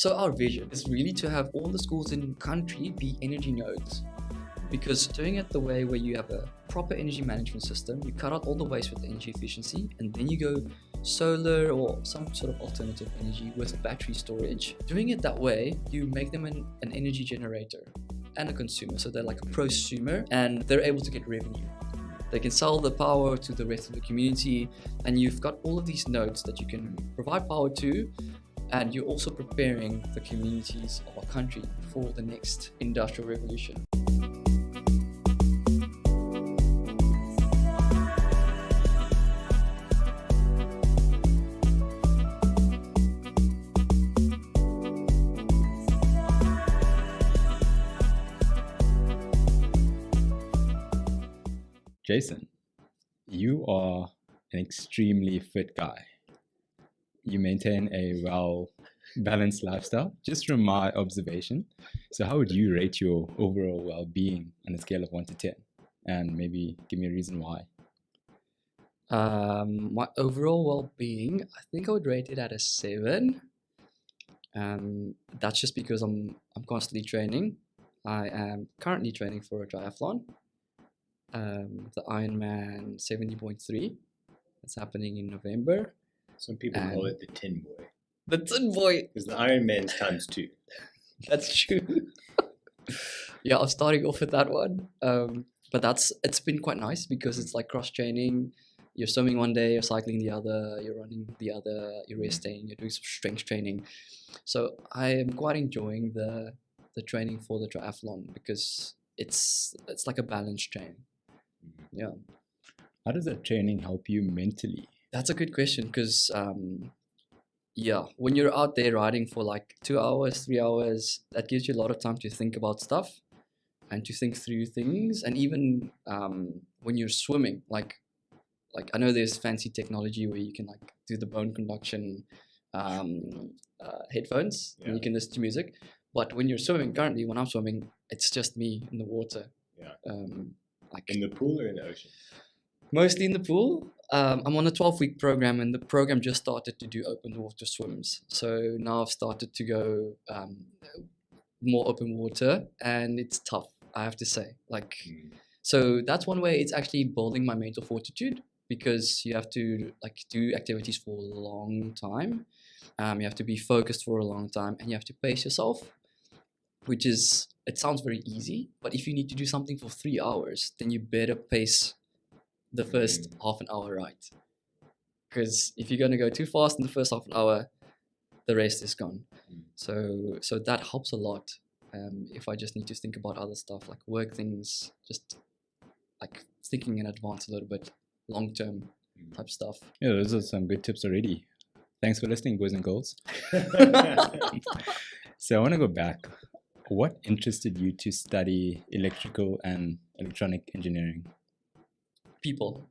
So our vision is really to have all the schools in the country be energy nodes. Because doing it the way where you have a proper energy management system, you cut out all the waste with energy efficiency, and then you go solar or some sort of alternative energy with battery storage. Doing it that way, you make them an energy generator and a consumer. So they're like a prosumer, and they're able to get revenue. They can sell the power to the rest of the community, and you've got all of these nodes that you can provide power to, and you're also preparing the communities of our country for the next industrial revolution. Jason, you are an extremely fit guy. You maintain a well-balanced lifestyle, just from my observation. So how would you rate your overall well-being on a scale of 1 to 10? And maybe give me a reason why. My overall well-being, I think I would rate it at a 7. That's just because I'm constantly training. I am currently training for a triathlon. The Ironman 70.3. It's happening in November. Some people call it the Tin Boy. The Tin Boy! Because the Ironman's times 2. That's true. Yeah, I'm starting off with that one. But it's been quite nice because it's like cross-training. You're swimming one day, you're cycling the other, you're running the other, you're resting, you're doing some strength training. So I am quite enjoying the training for the triathlon because it's like a balanced train. Yeah. How does that training help you mentally? That's a good question because, when you're out there riding for like 2 hours, 3 hours, that gives you a lot of time to think about stuff and to think through things. And even when you're swimming, like I know there's fancy technology where you can like do the bone conduction headphones and you can listen to music. But when you're swimming, currently when I'm swimming, it's just me in the water. Yeah. Like in the pool or in the ocean? Mostly in the pool. I'm on a 12-week program, and the program just started to do open water swims. So now I've started to go more open water, and it's tough, I have to say. So that's one way it's actually building my mental fortitude, because you have to do activities for a long time. You have to be focused for a long time, and you have to pace yourself, which is, it sounds very easy, but if you need to do something for 3 hours, then you better pace the first half an hour right. Because if you're going to go too fast in the first half an hour, the rest is gone. So that helps a lot. If I just need to think about other stuff, like work things, just like thinking in advance a little bit, long-term type stuff. Yeah, those are some good tips already. Thanks for listening, boys and girls. So I want to go back. What interested you to study electrical and electronic engineering? People.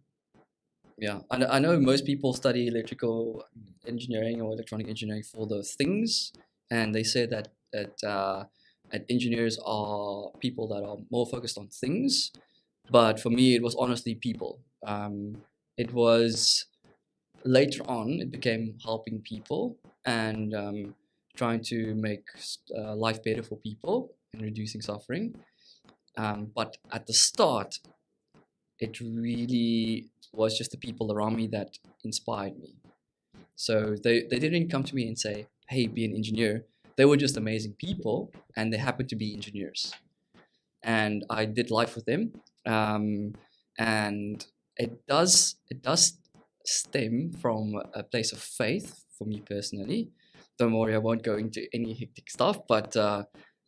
Yeah, I know most people study electrical engineering or electronic engineering for those things, and they say that engineers are people that are more focused on things. But for me, it was honestly people. It was later on, it became helping people and trying to make life better for people and reducing suffering. But at the start, it really was just the people around me that inspired me. So they didn't come to me and say, hey, be an engineer. They were just amazing people, and they happened to be engineers. And I did life with them. And it does stem from a place of faith for me personally. Don't worry, I won't go into any hectic stuff, but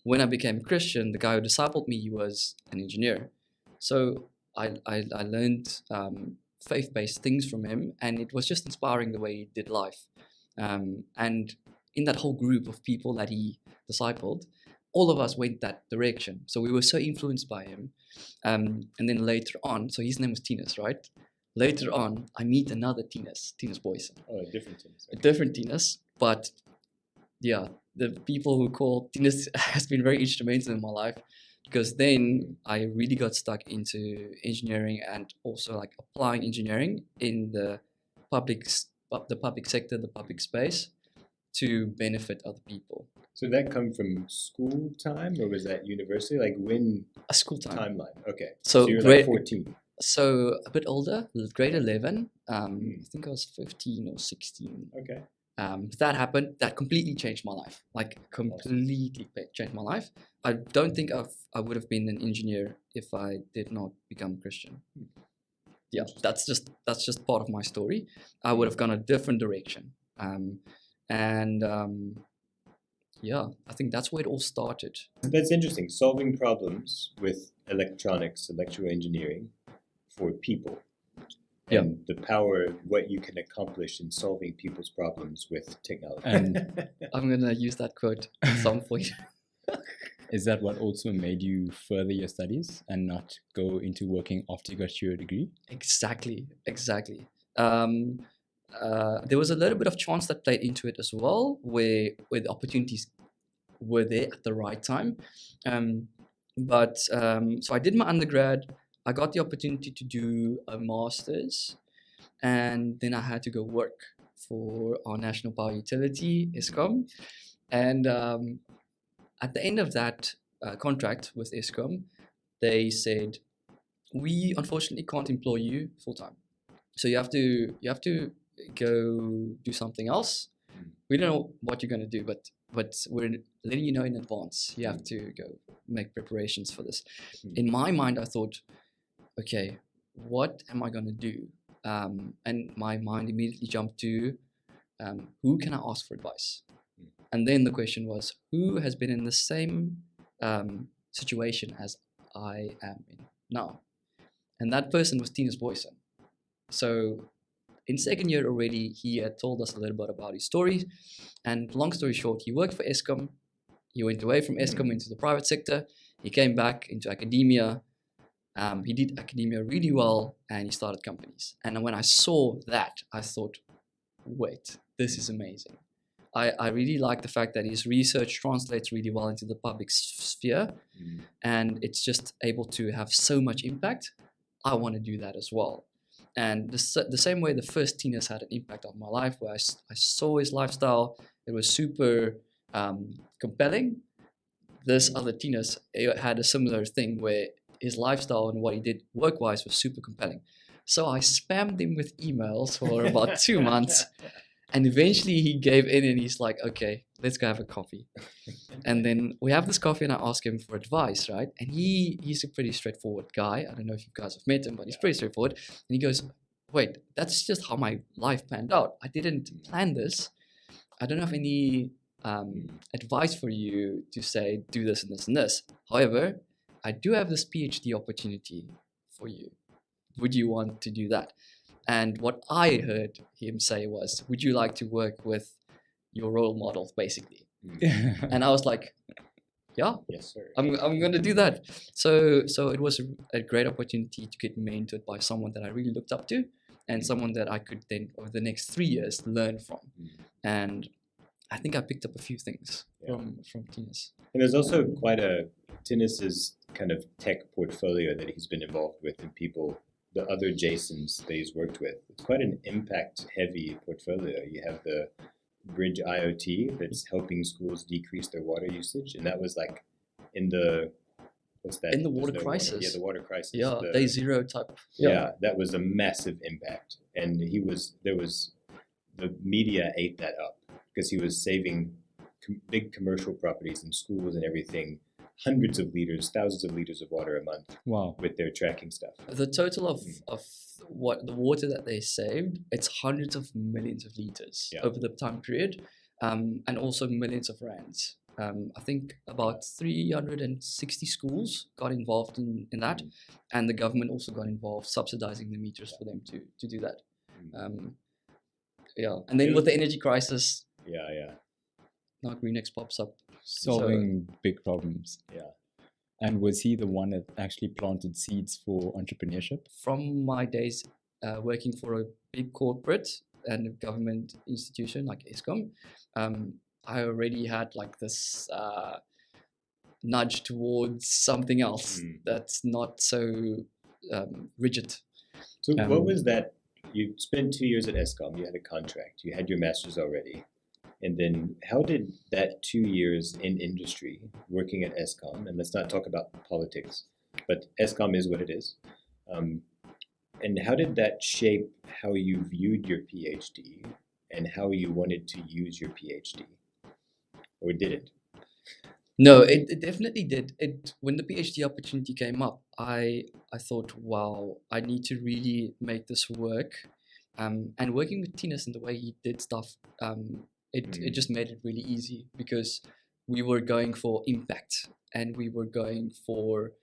when I became a Christian, the guy who discipled me was an engineer. So I learned faith-based things from him, and it was just inspiring the way he did life. And in that whole group of people that he discipled, all of us went that direction. So we were so influenced by him. And then later on, so his name was Tinus, right? Later on, I meet another Tinus Boyson. Oh, a different Tinus. A different Tinus, but yeah, the people who call Tinus has been very instrumental in my life, because then I really got stuck into engineering and also like applying engineering in the public sector, the public space, to benefit other people. So did that come from school time, or was that university? Like when A school time. timeline? Okay. So you're grade- like 14. So a bit older, grade 11. I think I was 15 or 16. Okay. That happened. That completely changed my life. Like completely changed my life. I don't think I would have been an engineer if I did not become Christian. Yeah, that's just part of my story. I would have gone a different direction. Yeah, I think that's where it all started. That's interesting. Solving problems with electronics, electrical engineering for people. Yeah. And the power of what you can accomplish in solving people's problems with technology. And I'm gonna use that quote at some point. is that what also made you further your studies and not go into working after you got your degree? Exactly. There was a little bit of chance that played into it as well, where the opportunities were there at the right time. So I did my undergrad. I got the opportunity to do a master's, and then I had to go work for our national power utility, Eskom. And at the end of that contract with Eskom, they said, we unfortunately can't employ you full time. So you have to go do something else. We don't know what you're going to do, but we're letting you know in advance. You have to go make preparations for this. In my mind, I thought, okay, what am I going to do? And my mind immediately jumped to, who can I ask for advice? And then the question was, who has been in the same situation as I am in now? And that person was Tinus Boysen. So in second year already, he had told us a little bit about his story. And long story short, he worked for Eskom. He went away from Eskom into the private sector. He came back into academia. He did academia really well, and he started companies. And when I saw that, I thought, wait, this is amazing. I really like the fact that his research translates really well into the public sphere, and it's just able to have so much impact. I want to do that as well. And the same way the first Tinus had an impact on my life, where I saw his lifestyle, it was super compelling. This other Tinus had a similar thing where his lifestyle and what he did work-wise was super compelling. So I spammed him with emails for about 2 months. And eventually he gave in and he's like, okay, let's go have a coffee. And then we have this coffee and I ask him for advice, right? And he's a pretty straightforward guy. I don't know if you guys have met him, but he's pretty straightforward. And he goes, wait, that's just how my life panned out. I didn't plan this. I don't have any advice for you to say, do this and this and this. However, I do have this PhD opportunity for you. Would you want to do that? And what I heard him say was, would you like to work with your role models, basically? And I was like, yeah, yes, sir. I'm going to do that. So it was a great opportunity to get mentored by someone that I really looked up to, and someone that I could then, over the next 3 years, learn from. And I think I picked up a few things from Tinus. And there's also quite a Tinus's kind of tech portfolio that he's been involved with, and people, the other Jasons that he's worked with. It's quite an impact-heavy portfolio. You have the Bridge IoT that's helping schools decrease their water usage, and that was like in the what's that? In the water crisis. Yeah, the water crisis. Yeah, day zero type. Yeah, that was a massive impact, and the media ate that up because he was saving big commercial properties and schools and everything. Hundreds of liters, thousands of liters of water a month. Wow. With their tracking stuff. The total of what the water that they saved, it's hundreds of millions of liters over the time period, and also millions of rands. I think about 360 schools got involved in that, and the government also got involved subsidizing the meters for them to do that. And then with the energy crisis, now Greenex pops up. Solving big problems. Yeah. And was he the one that actually planted seeds for entrepreneurship? From my days working for a big corporate and a government institution like Eskom, I already had like this nudge towards something else that's not so rigid. So what was that? You spent 2 years at Eskom, you had a contract, you had your master's already, And then how did that 2 years in industry working at ESCOM, and let's not talk about politics, but ESCOM is what it is. And how did that shape how you viewed your PhD and how you wanted to use your PhD? Or did it? No, it definitely did. When the PhD opportunity came up, I thought, wow, I need to really make this work. And working with Tinus and the way he did stuff, it just made it really easy because we were going for impact and we were going for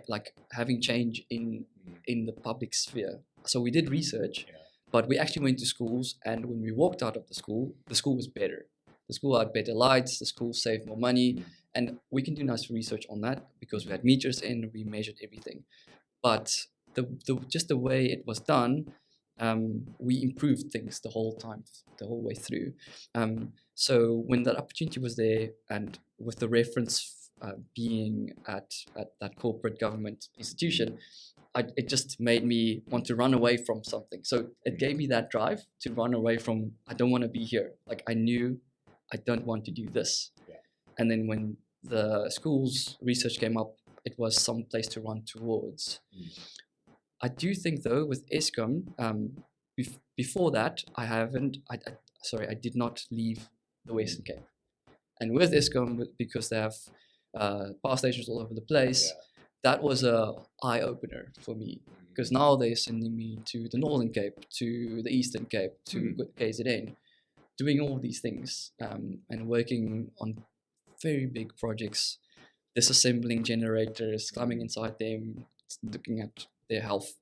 like having change in the public sphere. So we did research, but we actually went to schools, and when we walked out of the school was better. The school had better lights, the school saved more money, and we can do nice research on that because we had meters in, we measured everything. But just the way it was done, we improved things the whole time, the whole way through. So when that opportunity was there, and with the reference being at that corporate government institution, it just made me want to run away from something. So it gave me that drive to run away from, I don't want to be here. Like I knew I don't want to do this. Yeah. And then when the school's research came up, it was some place to run towards. I do think though with ESCOM, before that, I did not leave the Western Cape. And with ESCOM, because they have power stations all over the place, that was a eye-opener for me. Because now they're sending me to the Northern Cape, to the Eastern Cape, to KZN, doing all these things and working on very big projects, disassembling generators, climbing inside them, looking at their health.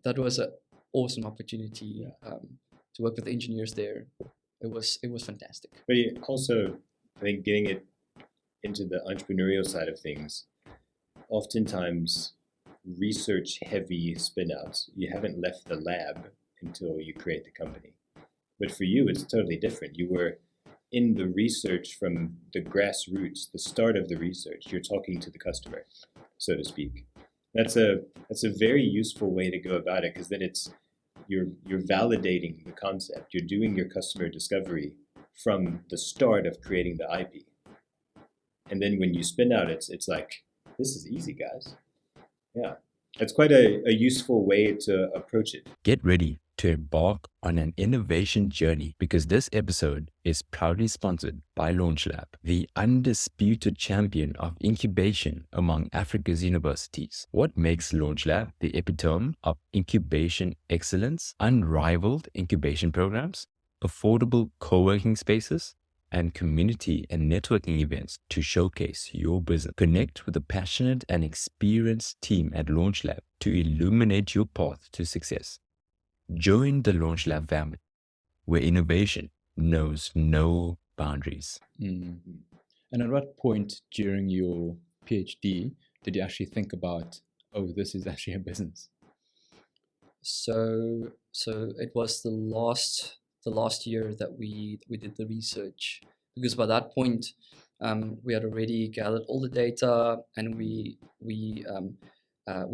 That was an awesome opportunity to work with engineers there. It was fantastic. But also, I think getting it into the entrepreneurial side of things, oftentimes research-heavy spin-outs, you haven't left the lab until you create the company. But for you, it's totally different. You were in the research from the grassroots, the start of the research. You're talking to the customer, so to speak. That's a very useful way to go about it, because then you're validating the concept. You're doing your customer discovery from the start of creating the IP. And then when you spin out, it's like, this is easy, guys. Yeah, that's quite a useful way to approach it. Get ready to embark on an innovation journey, because this episode is proudly sponsored by Launch Lab, the undisputed champion of incubation among Africa's universities. What makes Launch Lab the epitome of incubation excellence? Unrivaled incubation programs, affordable co-working spaces, and community and networking events to showcase your business. Connect with a passionate and experienced team at Launch Lab to illuminate your path to success. Join the Launch Lab family, where innovation knows no boundaries. Mm-hmm. And at what point during your PhD did you actually think about, oh, this is actually a business? So it was the last year that we did the research, because by that point we had already gathered all the data, and we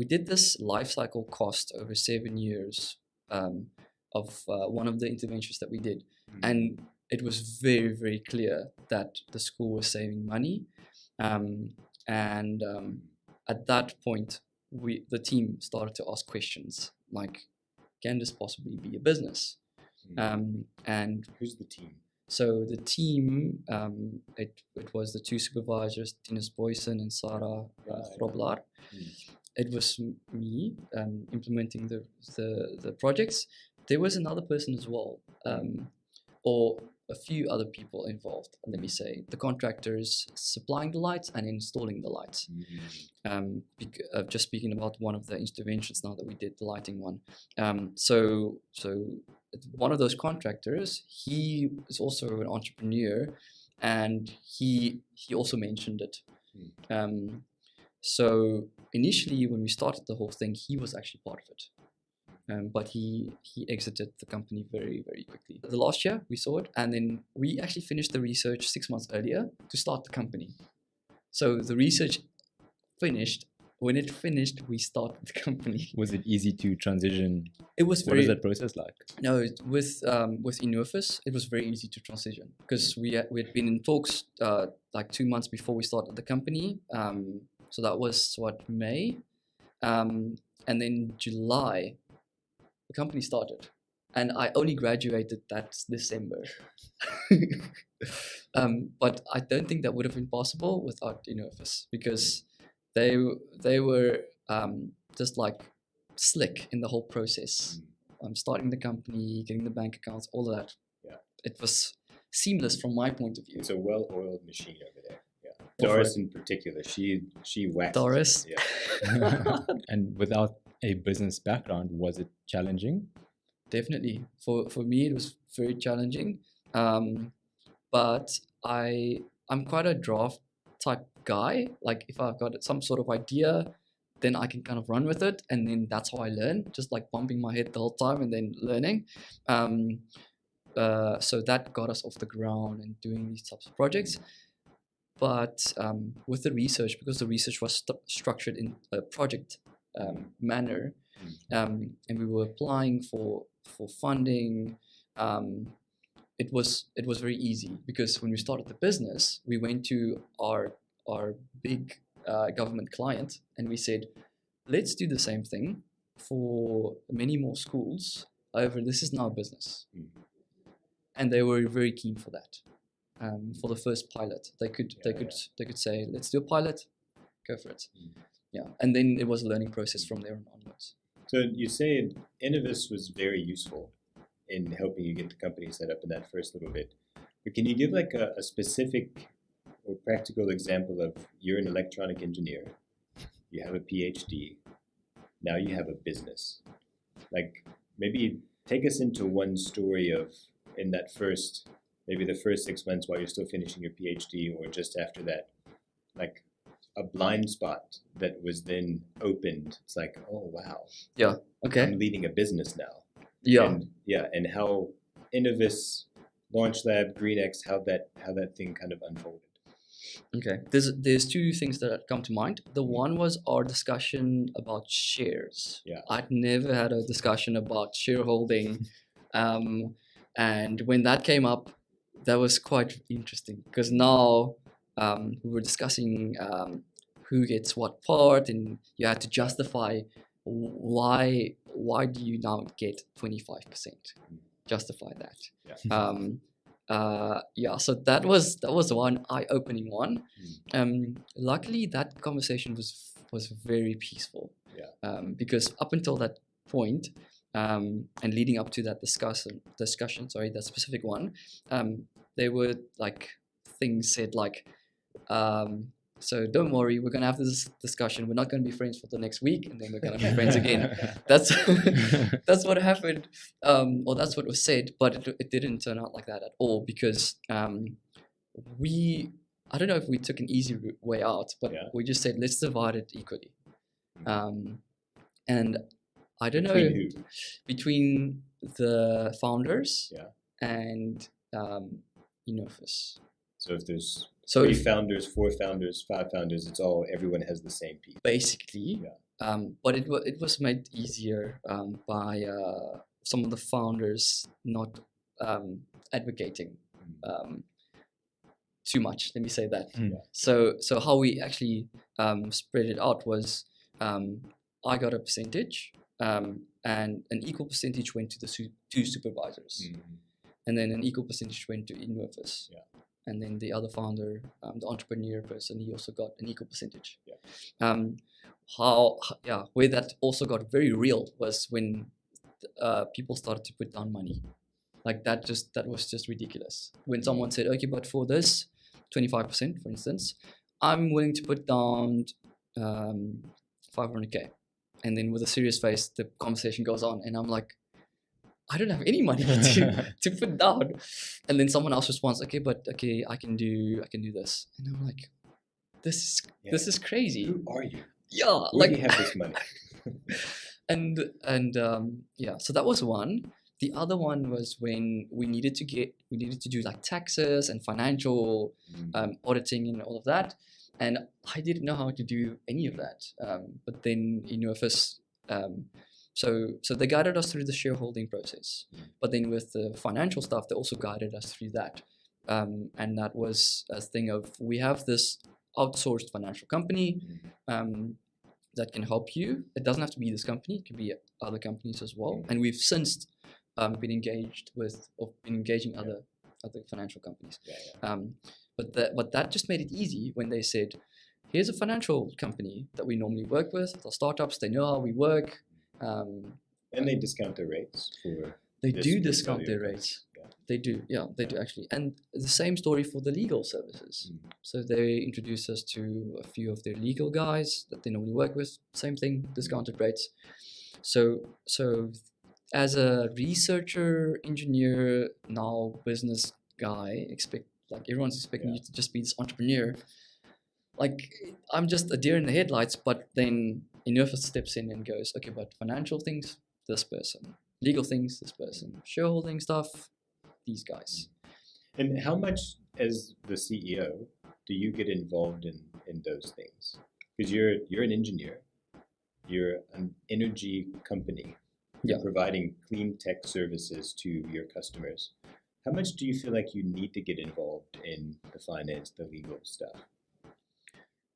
did this life cycle cost over 7 years of one of the interventions that we did, and it was very, very clear that the school was saving money, and at that point the team started to ask questions like, can this possibly be a business? And who's the team? So the team, it was the two supervisors, Tinus Boysen and Sarah Groblar. It was me implementing the projects. There was another person as well, or a few other people involved. Let me say, the contractors supplying the lights and installing the lights. Just speaking about one of the interventions now that we did, the lighting one. So one of those contractors, he is also an entrepreneur, and he also mentioned it. So initially, when we started the whole thing, he was actually part of it, but he exited the company very, very quickly. The last year we saw it, and then we actually finished the research 6 months earlier to start the company. So the research finished when it finished, we started the company. Was it easy to transition? It was What very is that process like? no with Innovus, it was very easy to transition because we had been in talks like 2 months before we started the company. So that was what, May, and then July, the company started, and I only graduated that December. But I don't think that would have been possible without Innovus because they were just like slick in the whole process. Starting the company, getting the bank accounts, all of that. Yeah. It was seamless from my point of view. It's a well-oiled machine over there. Yeah. Go for Doris it. in particular, she waxed. Doris? Yeah. And without a business background, was it challenging? Definitely. For me, it was very challenging. But I'm quite a draft type guy. Like if I've got some sort of idea, then I can kind of run with it, and then that's how I learn. Just like bumping my head the whole time and then learning. So that got us off the ground and doing these types of projects. But with the research, because the research was structured in a project manner, and we were applying for funding, it was very easy because when we started the business, we went to our big government client and we said, let's do the same thing for many more schools. However, this is now a business, and they were very keen for that. For the first pilot, they could say, let's do a pilot, go for it. Yeah, and then it was a learning process from there onwards. So you say Innovus was very useful in helping you get the company set up in that first little bit. But can you give like a specific or practical example of you're an electronic engineer, you have a Ph.D, now you have a business. Like maybe take us into one story of in that first, maybe the first 6 months while you're still finishing your Ph.D or just after that, like a blind spot that was then opened. It's like, oh wow. Yeah. Okay. I'm leading a business now. Yeah. And how Innovus, Launch Lab, GreenX, how that thing kind of unfolded. Okay. There's two things that come to mind. The one was our discussion about shares. Yeah. I'd never had a discussion about shareholding, and when that came up, that was quite interesting because now we were discussing who gets what part, and you had to justify why do you now get 25%? Justify that. Yeah. So that was one eye-opening one. Luckily, that conversation was very peaceful. Yeah. Because up until that point, and leading up to that discussion, that specific one, there were like things said like, so don't worry, we're gonna have this discussion. We're not gonna be friends for the next week, and then we're gonna be friends again. That's what happened, or that's what was said. But it didn't turn out like that at all because I don't know if we took an easy way out, but we just said let's divide it equally. And I don't know between the founders and Innovus. So if there's 3 founders, 4 founders, 5 founders, it's all, everyone has the same piece. Basically, but it was made easier by some of the founders not advocating too much. Let me say that. So how we actually spread it out was I got a percentage, and an equal percentage went to the 2 supervisors, and then an equal percentage went to Innovus. And then the other founder, the entrepreneur person, he also got an equal percentage. Where that also got very real was when people started to put down money. Like that was just ridiculous. When someone said, okay, but for this 25%, for instance, I'm willing to put down 500K. And then with a serious face, the conversation goes on, and I'm like, I don't have any money to put down. And then someone else responds, okay, I can do this. And I'm like, this is crazy. Who are you? Yeah, Where do you have this money? So that was one. The other one was when we needed to do like taxes and financial auditing and all of that. and I didn't know how to do any of that. But then Innovus, so they guided us through the shareholding process. But then with the financial stuff, they also guided us through that. And that was a thing of, we have this outsourced financial company that can help you. It doesn't have to be this company; it can be other companies as well. And we've since been engaged with, or been engaging other financial companies. But that just made it easy when they said, here's a financial company that we normally work with. The startups, they know how we work. And they discount their rates for. They this do discount portfolio their company. rates. They do, they do actually. And the same story for the legal services. So they introduced us to a few of their legal guys that they normally work with. Same thing, discounted rates. So as a researcher, engineer, now business guy, everyone's expecting you to just be this entrepreneur. Like, I'm just a deer in the headlights, but then Innovus steps in and goes, okay, but financial things, this person. Legal things, this person. Shareholding stuff, these guys. And how much, as the CEO, do you get involved in those things? Because you're an engineer, you're an energy company, you're providing clean tech services to your customers. How much do you feel like you need to get involved in the finance, the legal stuff?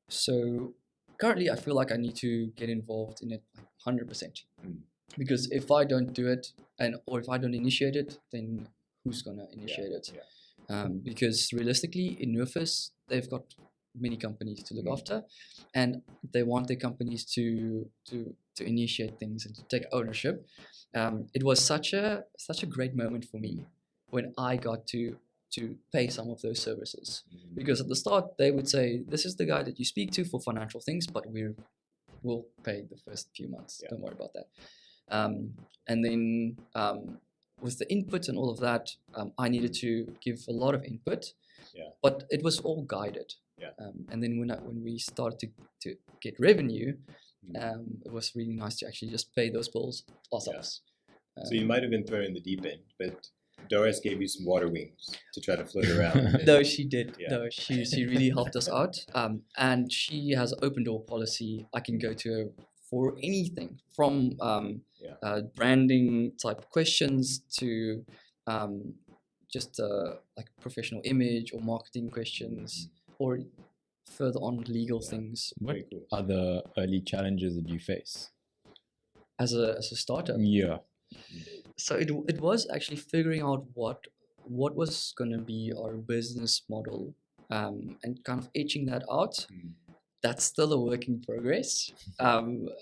So currently, I feel like I need to get involved in it 100%. Because if I don't do it, or if I don't initiate it, then who's gonna initiate it? Because realistically, in Innovus, they've got many companies to look after, and they want their companies to initiate things and to take ownership. It was such a great moment for me when I got to pay some of those services, because at the start they would say, this is the guy that you speak to for financial things, but we'll pay the first few months. Don't worry about that. And then with the input and all of that, I needed to give a lot of input, but it was all guided. And then when we started to get revenue, it was really nice to actually just pay those bills ourselves. So you might have been thrown in the deep end, but Doris gave you some water wings to try to float around. No, she did. No, she really helped us out. And she has an open door policy. I can go to her for anything from branding type questions to just like professional image or marketing questions, or further on legal things. What are the early challenges that you face as a startup? So it was actually figuring out what was going to be our business model, and kind of etching that out. That's still a work in progress.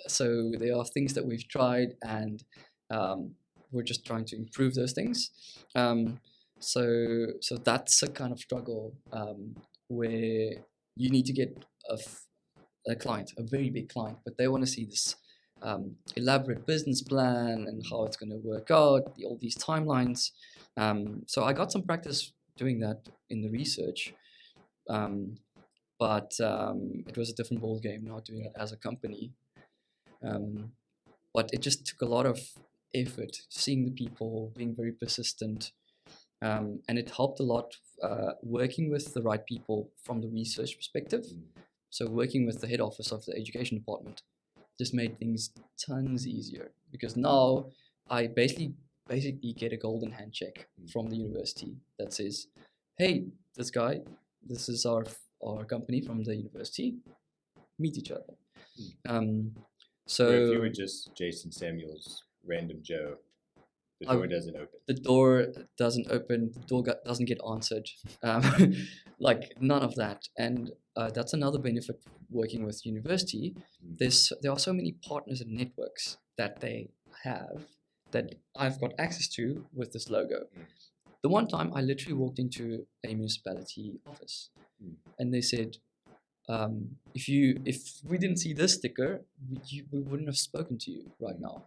So there are things that we've tried, and we're just trying to improve those things. So that's a kind of struggle where you need to get a client, a very big client, but they want to see this elaborate business plan and how it's going to work out, all these timelines. So I got some practice doing that in the research. But it was a different ball game now doing it as a company. But it just took a lot of effort, seeing the people, being very persistent. And it helped a lot working with the right people from the research perspective. So working with the head office of the education department just made things tons easier, because now I basically get a golden handshake from the university that says, hey, this is our company from the university, meet each other. So if you were just Jason Samuels, random Joe, the door doesn't open. The door doesn't open. The door doesn't get answered. Like none of that. And that's another benefit working with university. There are so many partners and networks that they have that I've got access to with this logo. The one time I literally walked into a municipality office, and they said, if we didn't see this sticker, we wouldn't have spoken to you right now.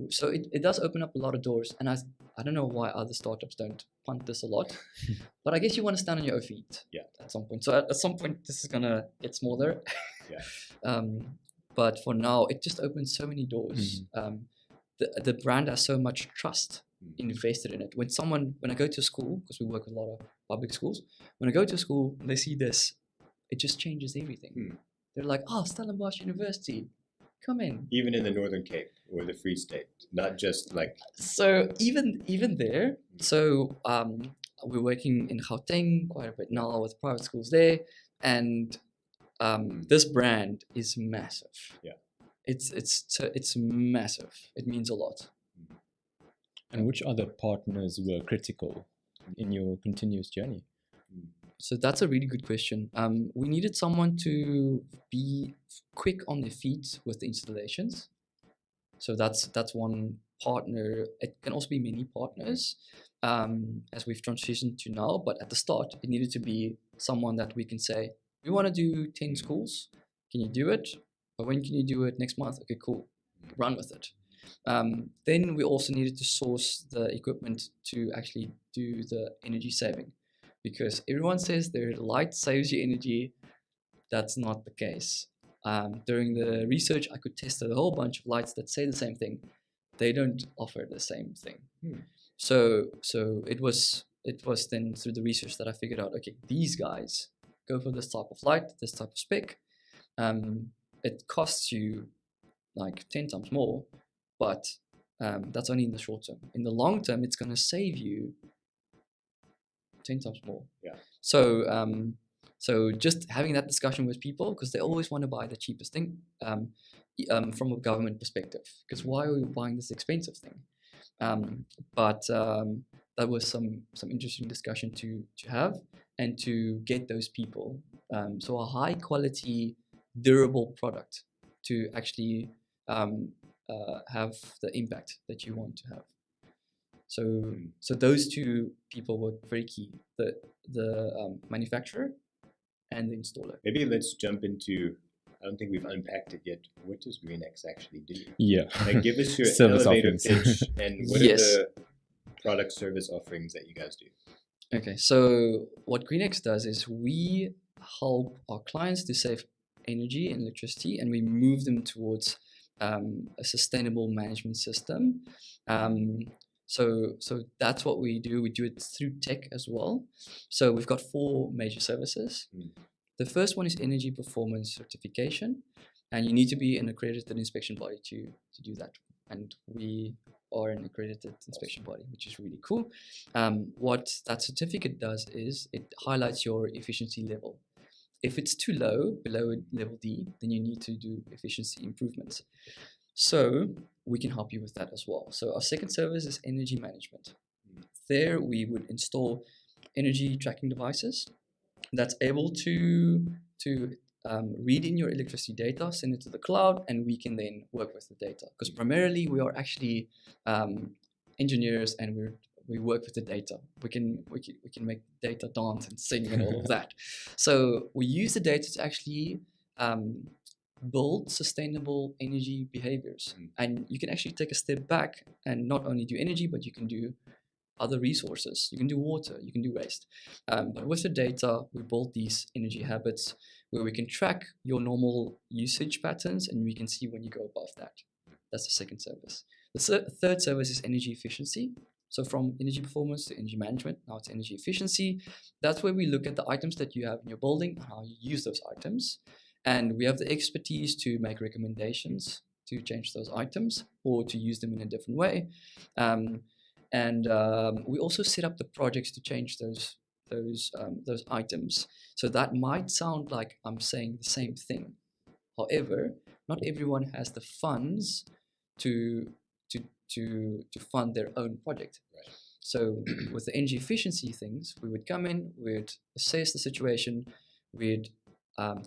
So it does open up a lot of doors, and I don't know why other startups don't punt this a lot, but I guess you want to stand on your own feet at some point. So at some point this is gonna get smaller. But for now, it just opens so many doors. The brand has so much trust invested in it. When I go to school, because we work with a lot of public schools, when I go to school, they see this, it just changes everything. They're like, oh, Stellenbosch University, come in. Even in the Northern Cape or the Free State, not just like. So even there, so we're working in Gauteng quite a bit now with private schools there, and this brand is massive. Yeah, it's massive. It means a lot. And which other partners were critical in your continuous journey? So that's a really good question. We needed someone to be quick on their feet with the installations. So that's one partner. It can also be many partners as we've transitioned to now. But at the start, it needed to be someone that we can say, we want to do 10 schools. Can you do it? Or when can you do it? Next month? Okay, cool. Run with it. Then we also needed to source the equipment to actually do the energy saving. Because everyone says their light saves you energy. That's not the case. During the research, I could test a whole bunch of lights that say the same thing. They don't offer the same thing. So it was then through the research that I figured out, okay, these guys go for this type of light, this type of spec. It costs you like 10 times more, but that's only in the short term. In the long term, it's going to save you 10 times more. Yeah. So just having that discussion with people, because they always want to buy the cheapest thing from a government perspective. Because why are we buying this expensive thing? But that was some interesting discussion to have and to get those people. So a high quality, durable product to actually have the impact that you want to have. So those two people were very key: the manufacturer and the installer. Maybe let's jump into. I don't think we've unpacked it yet. What does GreenX actually do? Yeah. Like, give us your Service elevator offerings. pitch and what Yes. are the product service offerings that you guys do? Okay, so what GreenX does is we help our clients to save energy and electricity, and we move them towards a sustainable management system. So that's what we do. We do it through tech as well. So we've got 4 major services. The first one is energy performance certification, and you need to be an accredited inspection body to do that. And we are an accredited inspection body, which is really cool. What that certificate does is it highlights your efficiency level. If it's too low, below level D, then you need to do efficiency improvements. So we can help you with that as well. So our second service is energy management. There we would install energy tracking devices that's able to read in your electricity data, send it to the cloud, and we can then work with the data. Because primarily we are actually engineers, and we work with the data. We can make data dance and sing and all of that. So we use the data to actually build sustainable energy behaviors. And you can actually take a step back and not only do energy, but you can do other resources. You can do water, you can do waste. But with the data, we build these energy habits where we can track your normal usage patterns, and we can see when you go above that. That's the second service. The third service is energy efficiency. So from energy performance to energy management, now it's energy efficiency. That's where we look at the items that you have in your building and how you use those items. And we have the expertise to make recommendations to change those items or to use them in a different way. We also set up the projects to change those items. So that might sound like I'm saying the same thing. However, not everyone has the funds to fund their own project. Right. So with the energy efficiency things, we would come in, we'd assess the situation, we'd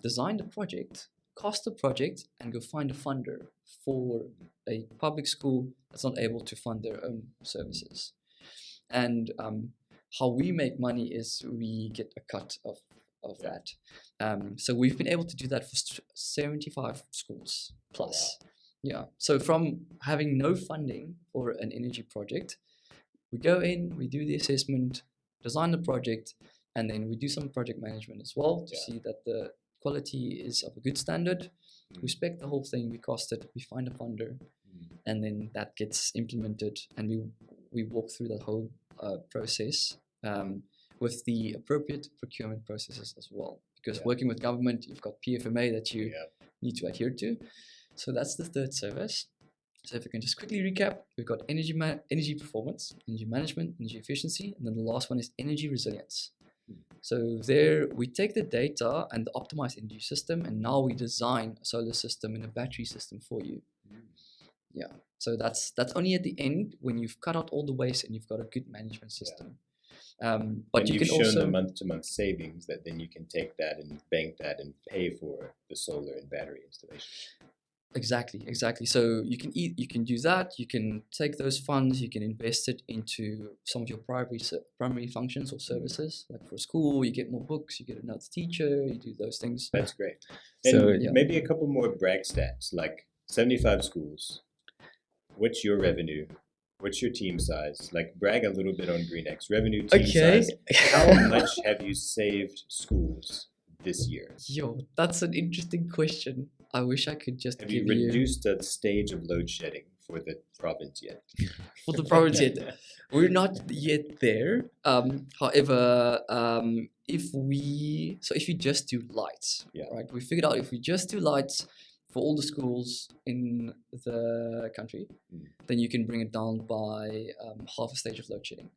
design the project, cost the project, and go find a funder for a public school that's not able to fund their own services. And how we make money is we get a cut of that. So we've been able to do that for 75 schools plus. Yeah. So from having no funding for an energy project, we go in, we do the assessment, design the project, and then we do some project management as well to see that the quality is of a good standard. We spec the whole thing, we cost it, we find a funder, and then that gets implemented, and we walk through that whole process with the appropriate procurement processes as well. Because working with government, you've got PFMA that you need to adhere to. So that's the third service. So if we can just quickly recap, we've got energy performance, energy management, energy efficiency, and then the last one is energy resilience. So there we take the data and the optimized energy system, and now we design a solar system and a battery system for you. Yeah. So that's only at the end when you've cut out all the waste and you've got a good management system. But you've can shown also the month-to-month savings that then you can take that and bank that and pay for the solar and battery installation. Exactly. So you can do that. You can take those funds, you can invest it into some of your primary functions or services. Like for school, you get more books, you get another teacher, you do those things. That's great. And maybe a couple more brag stats, like 75 schools. What's your revenue? What's your team size? Like, brag a little bit on GreenX. Revenue, team size. How much have you saved schools this year? Yo, that's an interesting question. I wish I could just have give you reduced the stage of load shedding for the province yet? For the province yet. We're not yet there. However, if you just do lights, right? We figured out if we just do lights for all the schools in the country, then you can bring it down by half a stage of load shedding.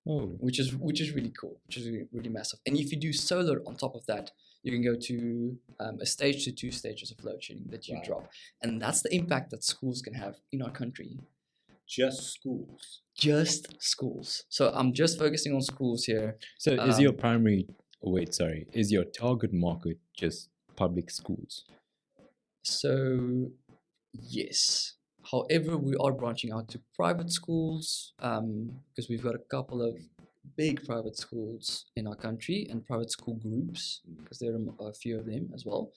Oh, which is really cool, which is really massive. And if you do solar on top of that, you can go to a stage to 2 stages of load shedding that you drop, and that's the impact that schools can have in our country. Just schools. Just schools. So I'm just focusing on schools here. So is your target market just public schools? So yes. However, we are branching out to private schools because we've got a couple of big private schools in our country and private school groups because there are a few of them as well.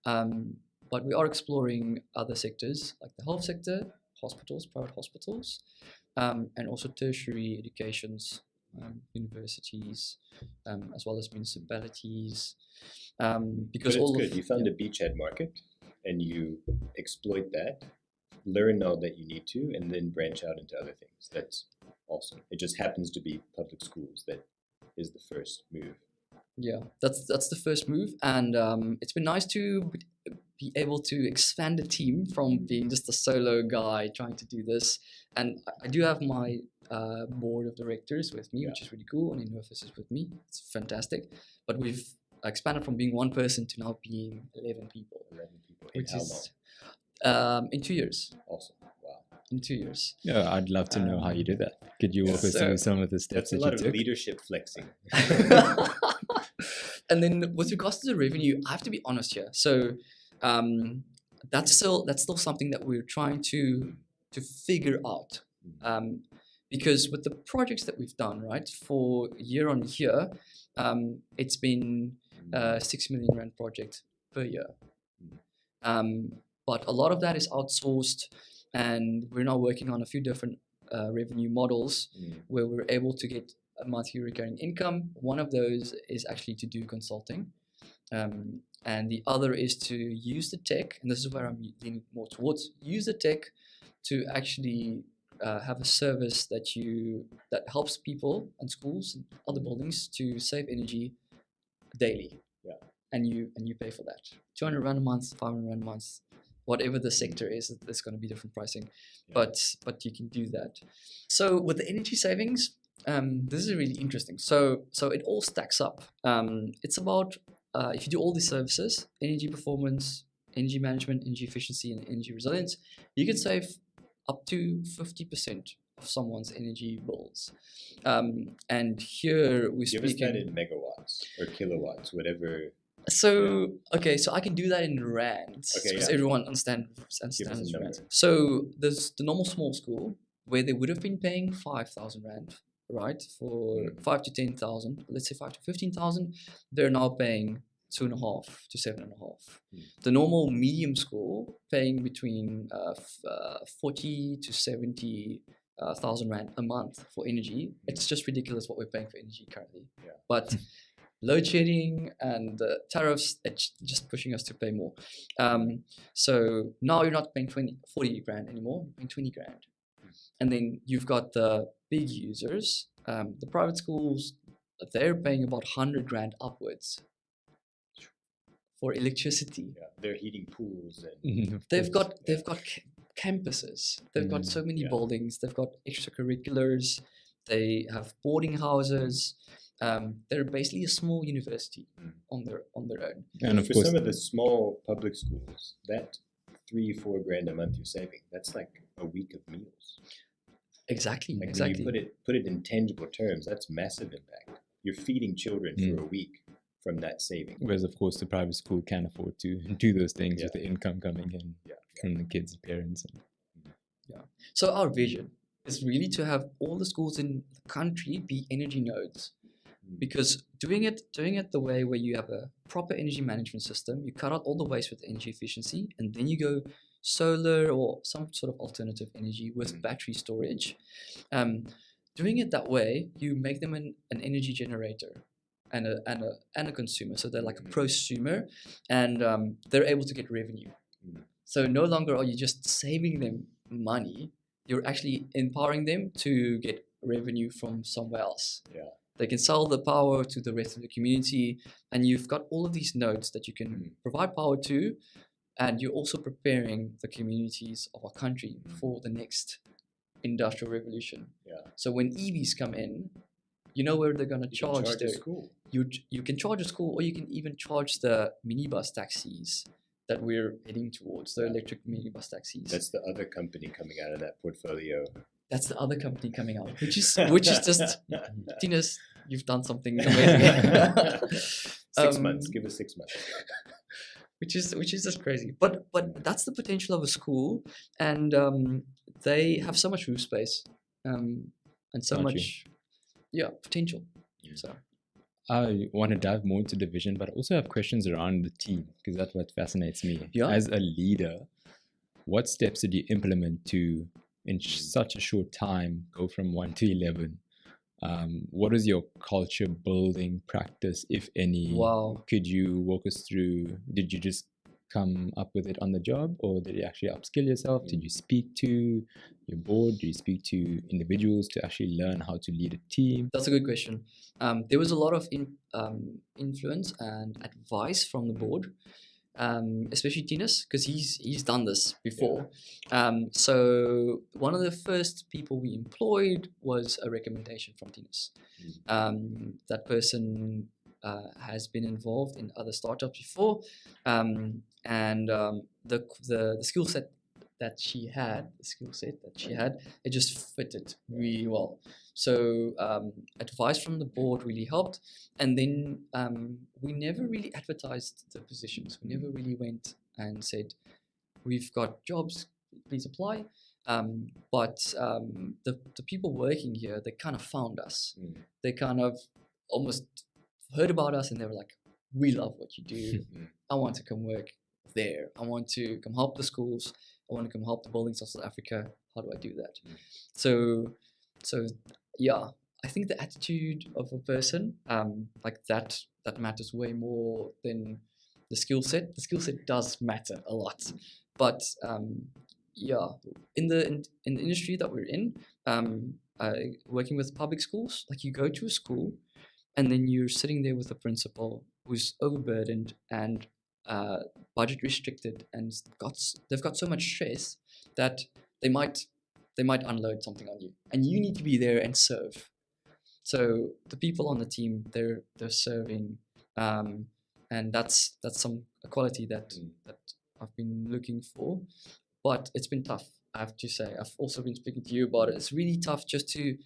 But we are exploring other sectors like the health sector, hospitals, private hospitals, and also tertiary educations, universities, as well as municipalities. Because but it's good. You found a beachhead market and you exploit that. Learn all that you need to, and then branch out into other things. That's awesome. It just happens to be public schools that is the first move. Yeah, that's the first move, and it's been nice to be able to expand the team from being just a solo guy trying to do this. And I do have my board of directors with me, which is really cool, and Innovus is with me. It's fantastic. But we've expanded from being one person to now being 11 people. 11 people. Which how is long? In 2 years. Awesome. Wow. In 2 years. Yeah, I'd love to know how you did that. Could you walk us through some of the steps That's that a you lot of took? leadership flexing. And then with regards to the revenue, I have to be honest here. So that's still something that we're trying to figure out. Because with the projects that we've done, right, for year on year, it's been a 6 million rand project per year. But a lot of that is outsourced, and we're now working on a few different revenue models where we're able to get a monthly recurring income. One of those is actually to do consulting, and the other is to use the tech, and this is where I'm leaning more towards, use the tech to actually have a service that helps people and schools and other buildings to save energy daily. And you pay for that. 200 rand a month, 500 rand a month, whatever the sector is, there's going to be different pricing, but you can do that. So with the energy savings, this is really interesting. So it all stacks up. It's about if you do all these services, energy performance, energy management, energy efficiency, and energy resilience, you can save up to 50% of someone's energy bills. And here we're speaking. Give us that in megawatts or kilowatts, whatever. So I can do that in rands because everyone understands rands. So there's the normal small school where they would have been paying 5,000 rand, right, for 5 to 10,000. Let's say 5 to 15,000. They're now paying 2.5 to 7.5. The normal medium school paying between 40 to 70,000 rand a month for energy. It's just ridiculous what we're paying for energy currently. But load shedding and the tariffs, it's just pushing us to pay more. So now you're not paying 40 grand anymore, you're paying 20 grand. And then you've got the big users, the private schools. They're paying about 100 grand upwards for electricity. Yeah, they're heating pools and Of They've course. got campuses. They've got so many Yeah. buildings. They've got extracurriculars. They have boarding houses. They're basically a small university on their own. And of for course, some of the small public schools, that 3-4 grand a month you're saving, that's like a week of meals. Exactly. Like exactly. when you put it in tangible terms, that's massive impact. You're feeding children for a week from that saving. whereas of course the private school can't afford to do those things Yeah. with the income coming in from the kids' parents. So our vision is really to have all the schools in the country be energy nodes, because doing it the way where you have a proper energy management system, you cut out all the waste with energy efficiency, and then you go solar or some sort of alternative energy with battery storage. Doing it that way, you make them an energy generator and a consumer. So they're like a prosumer, and they're able to get revenue. So no longer are you just saving them money, you're actually empowering them to get revenue from somewhere else. Yeah. They can sell the power to the rest of the community, and you've got all of these nodes that you can provide power to, and you're also preparing the communities of our country for the next industrial revolution. Yeah. So when EVs come in, you know where they're going to You can charge charge a their school. you can charge a school, or you can even charge the minibus taxis that we're heading towards, the electric minibus taxis. That's the other company coming out of that portfolio. That's the other company coming out, which is just, Tinas, you've done something amazing. 6 months. Give us 6 months. which is just crazy. But that's the potential of a school, and they have so much roof space, and so Got much, potential. So I want to dive more into the vision, but I also have questions around the team because that's what fascinates me. Yeah. As a leader, what steps did you implement to, in such a short time, go from 1 to 11? What was your culture building practice, if any? Wow. Could you walk us through? Did you just come up with it on the job, or did you actually upskill yourself? Did you speak to your board? Did you speak to individuals to actually learn how to lead a team? That's a good question. There was a lot of influence and advice from the board, especially Tinas, because he's done this before. So one of the first people we employed was a recommendation from Tinas. That person has been involved in other startups before, and the skill set that she had, it just fitted really well. So advice from the board really helped, and then we never really advertised the positions. We never really went and said, "We've got jobs, please apply." But the people working here, they kind of found us. They kind of almost heard about us, and they were like, "We love what you do. I want to come work there. I want to come help the schools. I want to come help the buildings of South Africa. How do I do that?" So yeah, I think the attitude of a person, like that matters way more than the skill set. The skill set does matter a lot, but in the industry that we're in, working with public schools, like you go to a school, and then you're sitting there with a principal who's overburdened and budget restricted, and they've got so much stress that they might unload something on you, and you need to be there and serve. So the people on the team, they're serving, and that's some quality that I've been looking for. But it's been tough, I have to say. I've also been speaking to you about it. It's really tough just to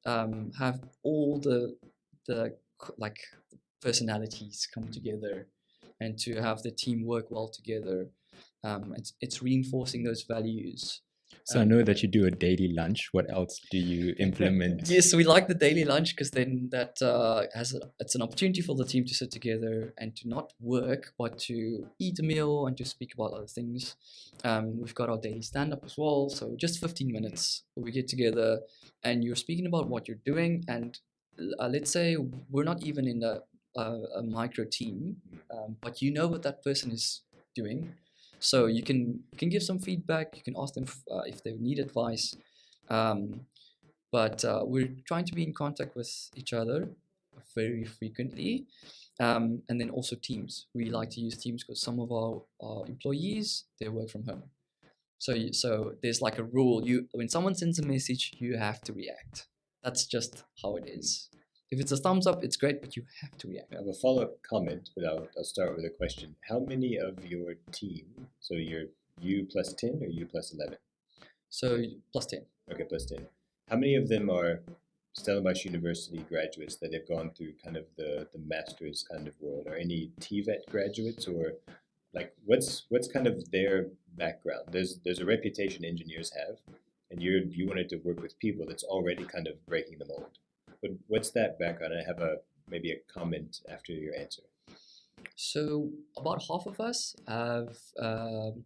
have all the like personalities come together, and to have the team work well together. It's reinforcing those values. So I know that you do a daily lunch. What else do you implement? Yes, we like the daily lunch because then that it's an opportunity for the team to sit together and to not work, but to eat a meal and to speak about other things. We've got our daily stand-up as well. So just 15 minutes where we get together and you're speaking about what you're doing. And let's say we're not even in a micro team, but you know what that person is doing. So you can give some feedback. You can ask them if they need advice, But we're trying to be in contact with each other very frequently. And then also Teams. We like to use Teams because some of our employees, they work from home. So there's like a rule. When someone sends a message, you have to react. That's just how it is. If it's a thumbs up, it's great, but you have to react. I have a follow-up comment, but I'll start with a question. How many of your team, so you're you plus 10 or you plus 11? So plus 10. Okay, plus 10. How many of them are Stellenbosch University graduates that have gone through kind of the master's kind of world? Or any TVET graduates? Or like what's kind of their background? There's a reputation engineers have, and you wanted to work with people that's already kind of breaking the mold. But what's that background? I have maybe a comment after your answer. So about half of us have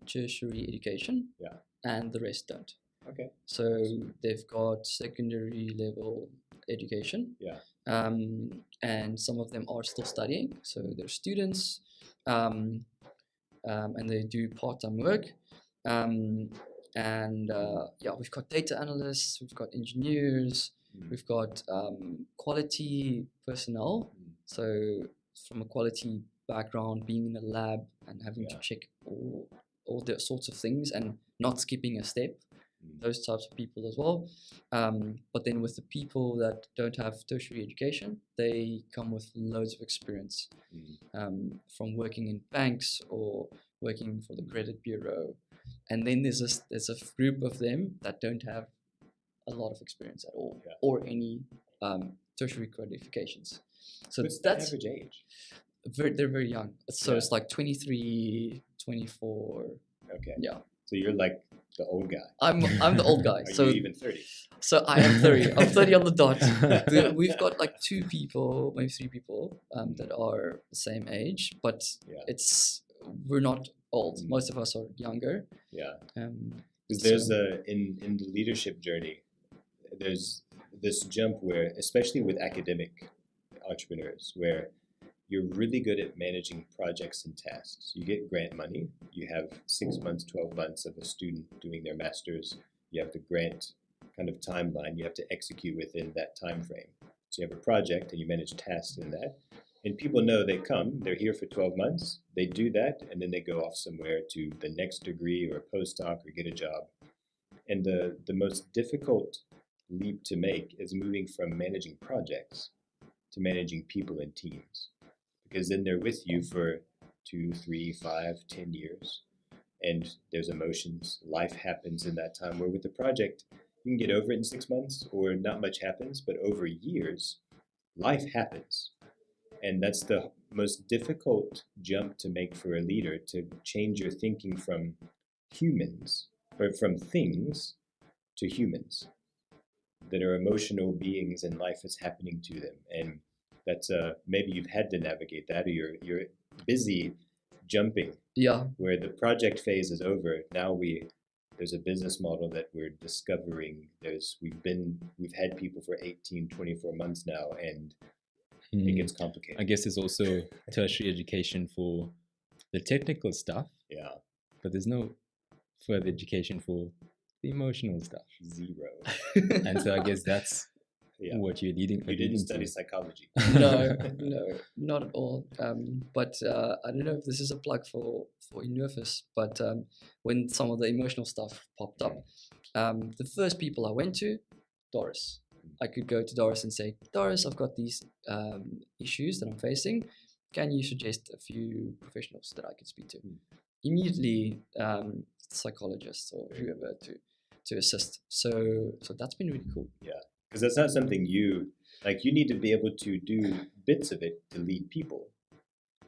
tertiary education, Yeah. and the rest don't. Okay. So they've got secondary level education, Yeah. and some of them are still studying. So they're students, and they do part-time work. Yeah, we've got data analysts, we've got engineers, we've got quality personnel. So from a quality background, being in a lab and having to check all the sorts of things and not skipping a step, those types of people as well. But then with the people that don't have tertiary education, they come with loads of experience from working in banks or working for the credit bureau. And then there's a group of them that don't have a lot of experience at all or any tertiary qualifications. So what's that's the average age? they're very young. So it's like 23, 24. Okay. Yeah. So you're like the old guy. I'm the old guy. Are So you even 30? So I am 30. I'm 30 on the dot. We've got like 2 people, maybe 3 people that are the same age, but we're not old. Most of us are younger. Yeah. Because there's in the leadership journey, there's this jump where, especially with academic entrepreneurs, where you're really good at managing projects and tasks. You get grant money. You have 6 months, 12 months of a student doing their master's. You have the grant kind of timeline. You have to execute within that time frame. So you have a project and you manage tasks in that. And people know they come, they're here for 12 months, they do that, and then they go off somewhere to the next degree or postdoc or get a job. And the most difficult leap to make is moving from managing projects to managing people and teams. Because then they're with you for 2, 3, 5, 10 years. And there's emotions. Life happens in that time. Where with the project, you can get over it in 6 months or not much happens. But over years, life happens. And that's the most difficult jump to make for a leader, to change your thinking from humans or from things to humans that are emotional beings and life is happening to them. And that's maybe you've had to navigate that, or you're busy jumping. Yeah. Where the project phase is over. Now there's a business model that we're discovering. We've had people for 18, 24 months now, and it gets complicated. I guess there's also tertiary education for the technical stuff. Yeah. But there's no further education for the emotional stuff. Zero. And so I guess that's what you're leading. You didn't study psychology. No, not at all. But I don't know if this is a plug for Innovus, but when some of the emotional stuff popped up, the first people I went to, Doris. I could go to Doris and say, Doris, I've got these issues that I'm facing. Can you suggest a few professionals that I could speak to? Immediately, psychologists or whoever to assist. So that's been really cool. Yeah, because that's not something you need to be able to do bits of it to lead people.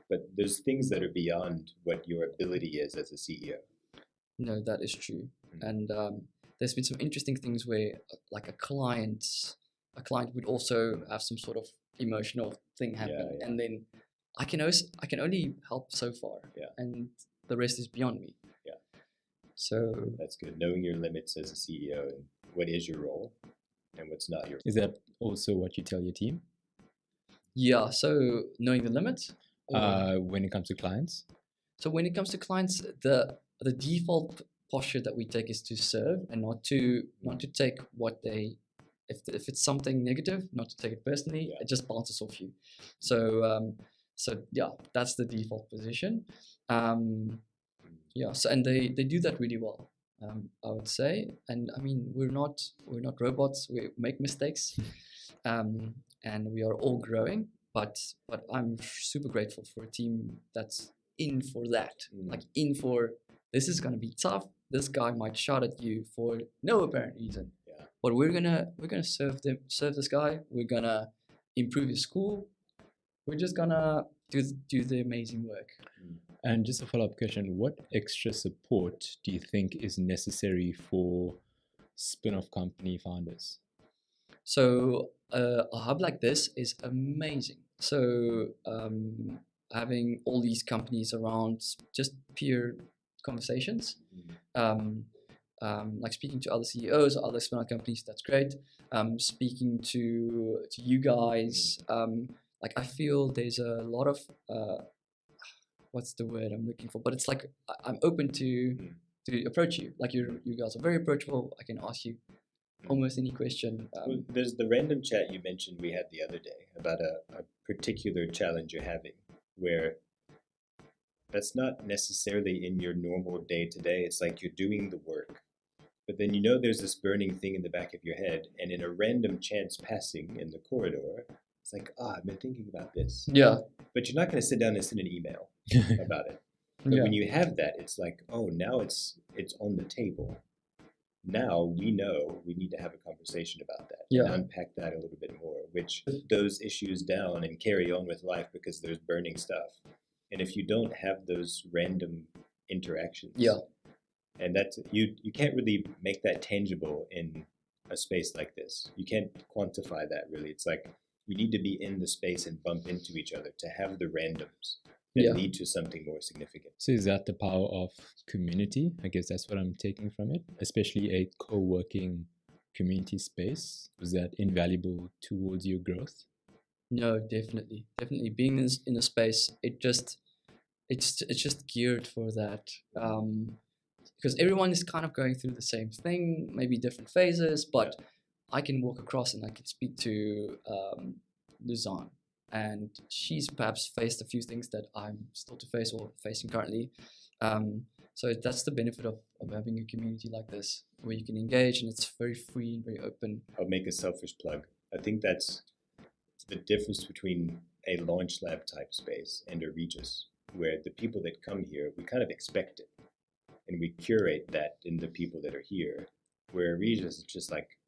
But there's things that are beyond what your ability is as a CEO. No, that is true. And there's been some interesting things where like a client would also have some sort of emotional thing happen, and then I can only help so far, and the rest is beyond me. Yeah. So that's good. Knowing your limits as a CEO and what is your role and what's not your role. Is that also what you tell your team? Yeah. So knowing the limits. When it comes to clients. So when it comes to clients, the default posture that we take is to serve and not to take what they, if it's something negative, not to take it personally. Yeah. It just bounces off you. So yeah, that's the default position. Yeah, so and they do that really well, I would say. And I mean, we're not robots. We make mistakes, and we are all growing. But I'm super grateful for a team that's in for that, like in for, this is gonna be tough. This guy might shout at you for no apparent reason. Yeah. But we're gonna serve this guy. We're gonna improve his school. We're just gonna do the amazing work. And just a follow-up question, what extra support do you think is necessary for spin-off company founders? So a hub like this is amazing. So having all these companies around, just peer conversations, like speaking to other CEOs or other spin-off companies, that's great. Speaking to you guys, like I feel there's a lot of what's the word I'm looking for? But it's like I'm open to approach you. Like you guys are very approachable. I can ask you almost any question. Well, there's the random chat you mentioned we had the other day about a particular challenge you're having, where that's not necessarily in your normal day-to-day. It's like you're doing the work, but then you know there's this burning thing in the back of your head, and in a random chance passing in the corridor, it's like, I've been thinking about this. Yeah. But you're not going to sit down and send an email about it. But Yeah. when you have that, it's like, oh, now it's on the table. Now we know we need to have a conversation about that Yeah. and unpack that a little bit more, which those issues down and carry on with life because there's burning stuff. And if you don't have those random interactions, Yeah. and that's you can't really make that tangible in a space like this. You can't quantify that really. It's like you need to be in the space and bump into each other to have the randoms that Yeah. lead to something more significant. So is that the power of community? I guess that's what I'm taking from it, especially a co-working community space. Was that invaluable towards your growth? No, definitely. Being in a space, it's just geared for that. Because everyone is kind of going through the same thing, maybe different phases, but I can walk across and I can speak to Luzanne, and she's perhaps faced a few things that I'm still to face or facing currently. So that's the benefit of having a community like this, where you can engage and it's very free and very open. I'll make a selfish plug. I think that's the difference between a launch lab type space and a Regis, where the people that come here, we kind of expect it. And we curate that in the people that are here. Where Regis is just like,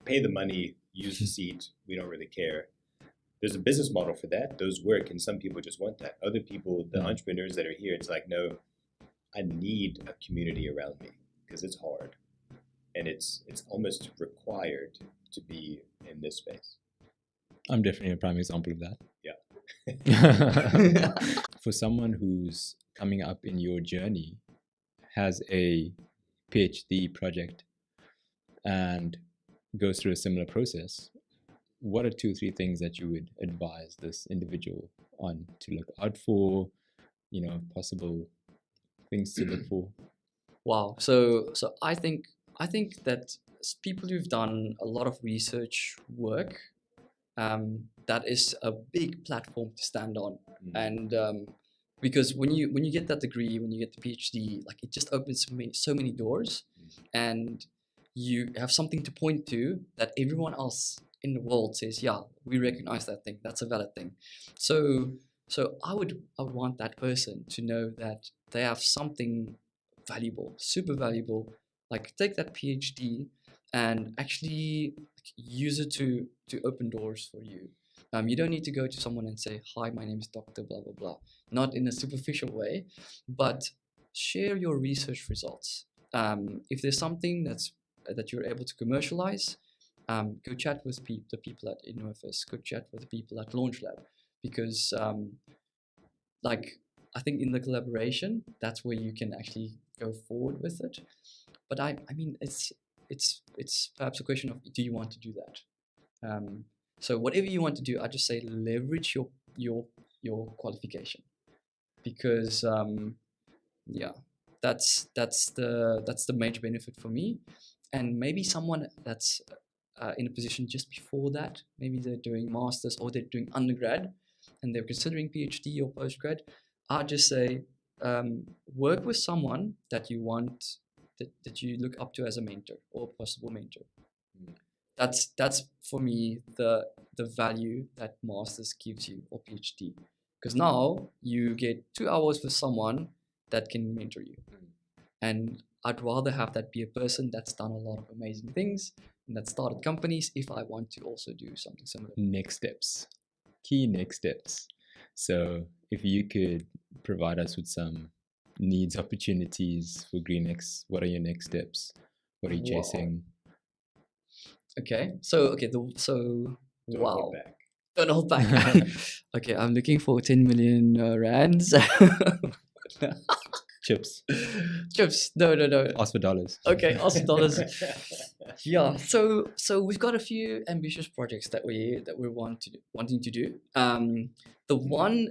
pay the money, use the seat, we don't really care. There's a business model for that. Those work, and some people just want that. Other people, the entrepreneurs that are here, it's like, no, I need a community around me because it's hard. And it's almost required to be in this space. I'm definitely a prime example of that. Yeah. For someone who's coming up in your journey, has a PhD project and goes through a similar process, what are 2 or 3 things that you would advise this individual on to look out for, possible things to look for? Wow. So I think that people who've done a lot of research work, that is a big platform to stand on. And because when you get that degree, when you get the PhD, like it just opens so many doors, and you have something to point to that everyone else in the world says, yeah, we recognize that thing. That's a valid thing. So I would want that person to know that they have something valuable, super valuable. Like take that PhD and actually use it to open doors for you. You don't need to go to someone and say, hi, my name is Dr. blah, blah, blah. Not in a superficial way, but share your research results. If there's something that you're able to commercialize, go chat with the people at Innovus, go chat with the people at Launch Lab, because I think in the collaboration, that's where you can actually go forward with it. But I mean, it's perhaps a question of, do you want to do that? So whatever you want to do, I just say leverage your qualification, because that's the major benefit for me. And maybe someone that's in a position just before that, maybe they're doing masters or they're doing undergrad and they're considering PhD or postgrad, I'd just say work with someone that you want, that you look up to as a mentor or a possible mentor. That's for me the value that masters gives you, or PhD, because now you get 2 hours with someone that can mentor you. And I'd rather have that be a person that's done a lot of amazing things and that started companies if I want to also do something similar. Next steps, key next steps. So if you could provide us with some needs, opportunities for GreenX, what are your next steps? What are you chasing? Okay, so Don't wow. hold back. Don't hold back. Okay, I'm looking for 10 million rands. Chips. Chips. No. Ask for dollars. Okay, Aussie dollars. Yeah. So we've got a few ambitious projects that we're wanting to do. The one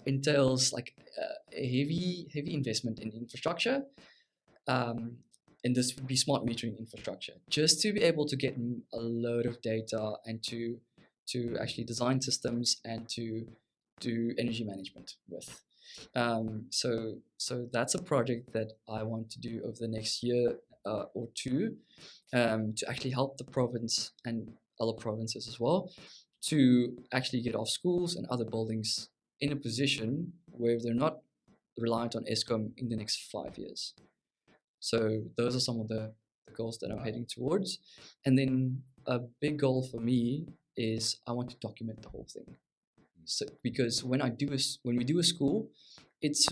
entails like a heavy investment in infrastructure. And this would be smart metering infrastructure, just to be able to get a load of data and to actually design systems and to do energy management with. So that's a project that I want to do over the next year or two, to actually help the province and other provinces as well to actually get our schools and other buildings in a position where they're not reliant on Eskom in the next 5 years. So those are some of the goals that I'm heading towards. And then a big goal for me is I want to document the whole thing. So because when we do a school, it's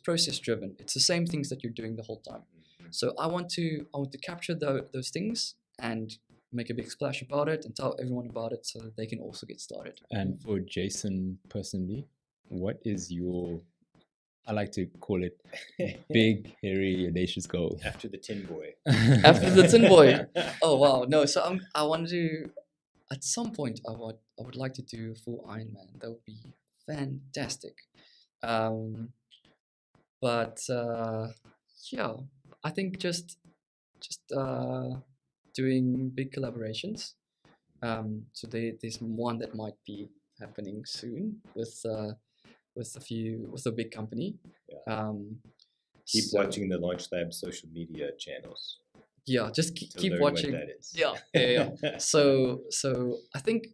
process driven. It's the same things that you're doing the whole time. So I want to capture those things and make a big splash about it and tell everyone about it so that they can also get started. And for Jason personally, what is your, I like to call it, big, hairy, audacious goal? After the tin boy. After the tin boy. Oh wow, no. So I want to. At some point, I would like to do a full Ironman. That would be fantastic. But yeah, I think just doing big collaborations. So there's one that might be happening soon with a big company. Yeah. Keep watching the Launch Lab social media channels. Yeah, just keep learn watching. What that is. Yeah. So I think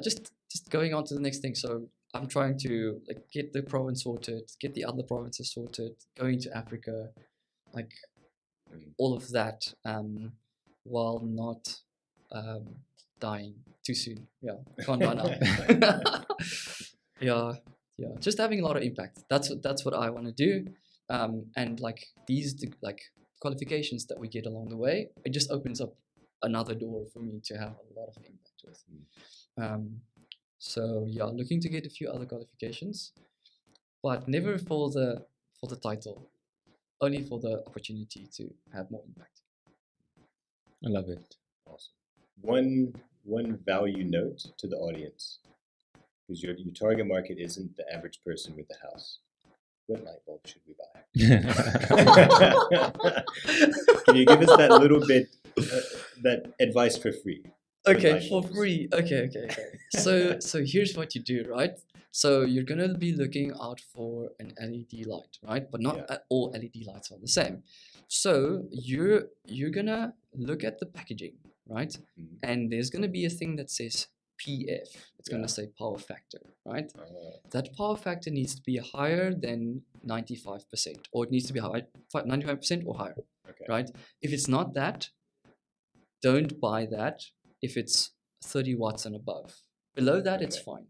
just going on to the next thing. So I'm trying to like get the province sorted, get the other provinces sorted, going to Africa, like all of that, while not dying too soon. Yeah, can't die now. Yeah, just having a lot of impact. That's what I want to do. And like these qualifications that we get along the way, it just opens up another door for me to have a lot of impact with. So yeah, looking to get a few other qualifications, but never for the title, only for the opportunity to have more impact. I love it. Awesome. One value note to the audience, because your target market isn't the average person with a house. What light bulb should we buy? Can you give us that little bit, that advice for free? Okay, for free. Okay. So here's what you do, right? So you're gonna be looking out for an LED light, right? But not all LED lights are the same. So you're gonna look at the packaging, right? And there's gonna be a thing that says PF. It's gonna say power factor, right? That power factor needs to be higher than 95%, or it needs to be 95% or higher, right? If it's not that, don't buy that. If it's 30 watts and above, below that it's fine.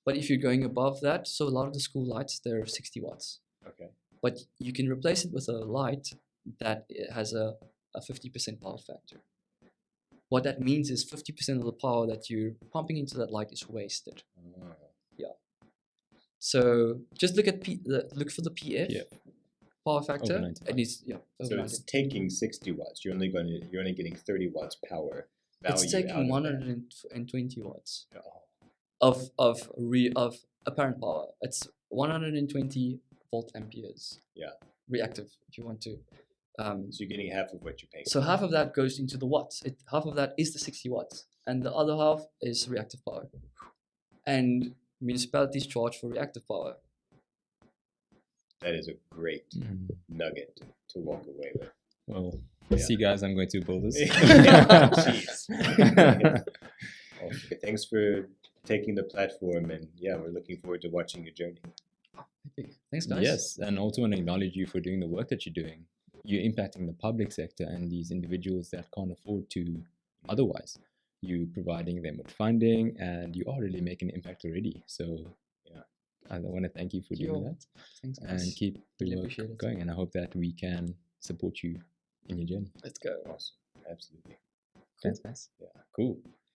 But if you're going above that, so a lot of the school lights, they're 60 watts. Okay. But you can replace it with a light that has a 50% power factor. What that means is 50% of the power that you're pumping into that light is wasted. Yeah. So just look at look for the PF power factor. It needs So it's taking 60 watts. You're only getting 30 watts power value. It's taking 120 watts of apparent power. It's 120 volt amperes. Yeah. reactive, if you want to. So you're getting half of what you're paying. So half of that goes into the watts. Half of that is the 60 watts, and the other half is reactive power. And municipalities charge for reactive power. That is a great nugget to walk away with. Well, Yeah. see, guys, I'm going to build this. Jeez. Okay, thanks for taking the platform, and yeah, we're looking forward to watching your journey. Thanks, guys. Yes, and also want to acknowledge you for doing the work that you're doing. You're impacting the public sector and these individuals that can't afford to otherwise. You providing them with funding, and you are really making an impact already. So Yeah. I want to thank you for doing that, Thanks, guys. and keep the Really work appreciate it. going. And I hope that we can support you in your journey. Let's go. Awesome. Absolutely. Thanks, guys. Yeah. Cool.